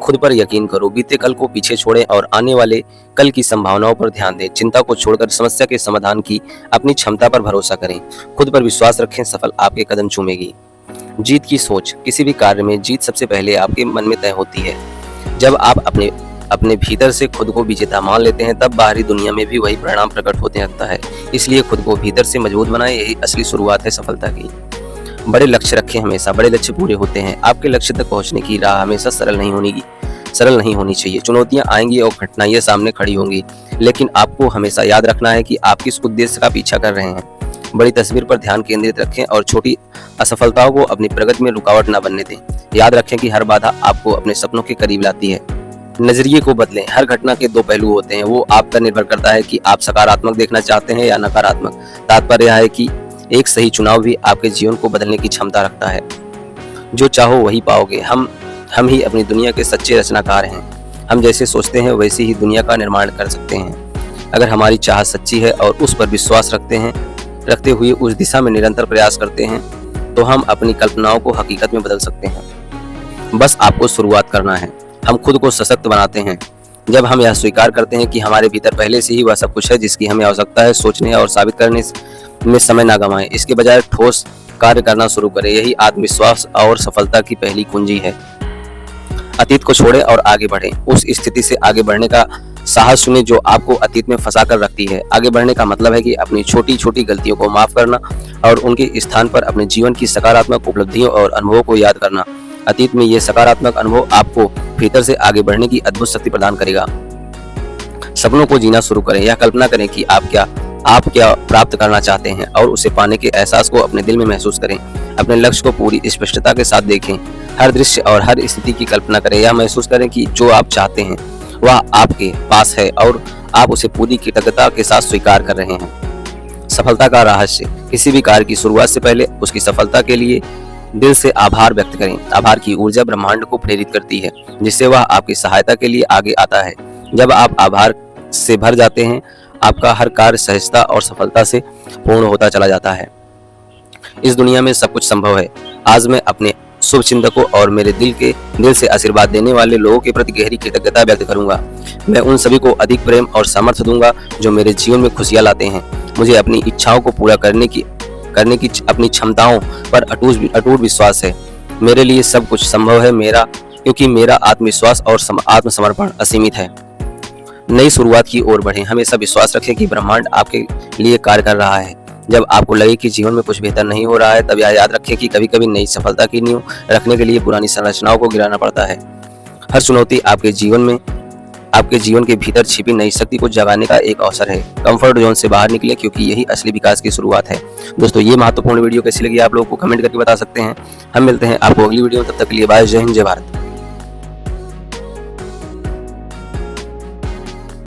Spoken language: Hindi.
खुद पर यकीन करो, बीते कल को पीछे छोड़ें और आने वाले कल की संभावनाओं पर ध्यान दें। चिंता को छोड़कर समस्या के समाधान की अपनी क्षमता पर भरोसा करें। खुद पर विश्वास रखें, सफल आपके कदम चूमेगी। जीत की सोच। किसी भी कार्य में जीत सबसे पहले आपके मन में तय होती है। जब आप अपने भीतर से खुद को विजेता मान लेते हैं, तब बाहरी दुनिया में भी वही परिणाम प्रकट होते रहता है। इसलिए खुद को भीतर से मजबूत बनाएं, यही असली शुरुआत है सफलता की। बड़े लक्ष्य रखें, हमेशा बड़े लक्ष्य पूरे होते हैं। आपके लक्ष्य तक पहुंचने की राह हमेशा सरल नहीं होनी चाहिए। चुनौतियां आएंगी और कठिनाइयां सामने खड़ी होंगी, लेकिन आपको हमेशा याद रखना है कि आप किस उद्देश्य का पीछा कर रहे हैं। बड़ी तस्वीर पर ध्यान केंद्रित रखें और छोटी असफलताओं को अपनी प्रगति में रुकावट न बनने दें। याद रखें कि हर बाधा आपको अपने सपनों के करीब लाती है। नजरिए को बदलें। हर घटना के दो पहलू होते हैं, वो आप पर निर्भर करता है कि आप सकारात्मक देखना चाहते हैं या नकारात्मक। तात्पर्य यह है कि एक सही चुनाव भी आपके जीवन को बदलने की क्षमता रखता है। जो चाहो वही पाओगे। हम ही अपनी दुनिया के सच्चे रचनाकार हैं। हम जैसे सोचते हैं वैसे ही दुनिया का निर्माण कर सकते हैं। अगर हमारी चाहत सच्ची है और उस पर विश्वास रखते हुए उस दिशा में निरंतर प्रयास करते हैं, तो हम अपनी कल्पनाओं को हकीकत में बदल सकते हैं। बस आपको शुरुआत करना है। हम खुद को सशक्त बनाते हैं जब हम यह स्वीकार करते हैं कि हमारे भीतर पहले से ही वह सब कुछ है जिसकी हमें आवश्यकता है। सोचने और साबित करने में समय ना गंवाएं, इसके बजाय ठोस कार्य करना शुरू करें। यही आत्मविश्वास और सफलता की पहली कुंजी है। अतीत को छोड़ें और आगे बढ़ें। उस स्थिति से आगे बढ़ने का साहस चुनें जो आपको अतीत में फंसा कर रखती है। आगे बढ़ने का मतलब है कि अपनी छोटी छोटी गलतियों को माफ करना और उनके स्थान पर अपने जीवन की सकारात्मक उपलब्धियों और अनुभवों को याद करना। अतीत में ये सकारात्मक अनुभव आपको भीतर से आगे बढ़ने की अद्भुत शक्ति प्रदान करेगा। सपनों को जीना शुरू करें। यह कल्पना करें कि आप क्या प्राप्त करना चाहते हैं और उसे पाने के एहसास को अपने दिल में महसूस करें। अपने लक्ष्य को पूरी स्पष्टता के साथ देखें। हर दृश्य और हर स्थिति की कल्पना करें। यह महसूस करें कि जो आप चाहते हैं वह आपके पास है और आप उसे पूरी कृतज्ञता के साथ स्वीकार कर रहे हैं। सफलता का रहस्य। किसी भी कार्य की शुरुआत से पहले उसकी सफलता के लिए दिल से आभार व्यक्त करें। आभार की ऊर्जा ब्रह्मांड को प्रेरित करती है, जिससे वह आपकी सहायता के लिए आगे आता है। जब आप आभार से भर जाते हैं, आपका हर कार्य सहजता और सफलता से पूर्ण होता चला जाता है। इस दुनिया में सब कुछ संभव है। आज मैं अपने शुभ चिंतकों और मेरे दिल से आशीर्वाद देने वाले लोगों के प्रति गहरी कृतज्ञता व्यक्त करूंगा। मैं उन सभी को अधिक प्रेम और सामर्थ्य दूंगा जो मेरे जीवन में खुशियां लाते हैं। मुझे अपनी इच्छाओं को पूरा करने की अपनी क्षमताओं पर अटूट विश्वास है। मेरे लिए सब कुछ संभव है क्योंकि मेरा आत्मविश्वास और आत्मसमर्पण असीमित है। नई शुरुआत की ओर बढ़ें। हमेशा विश्वास रखें कि ब्रह्मांड आपके लिए कार्य कर रहा है। जब आपको लगे कि जीवन में कुछ बेहतर नहीं हो रहा है, तब यह याद रखें कि कभी कभी नई सफलता की नींव रखने के लिए पुरानी संरचनाओं को गिराना पड़ता है। हर चुनौती आपके जीवन के भीतर छिपी नई शक्ति को जगाने का एक अवसर है। कंफर्ट जोन से बाहर निकले, क्योंकि यही असली विकास की शुरुआत है। दोस्तों, ये महत्वपूर्ण वीडियो कैसी लगी आप लोगों को कमेंट करके बता सकते हैं। हम मिलते हैं आपको अगली वीडियो में। तब तक के लिए बाय। जय हिंद, जय भारत।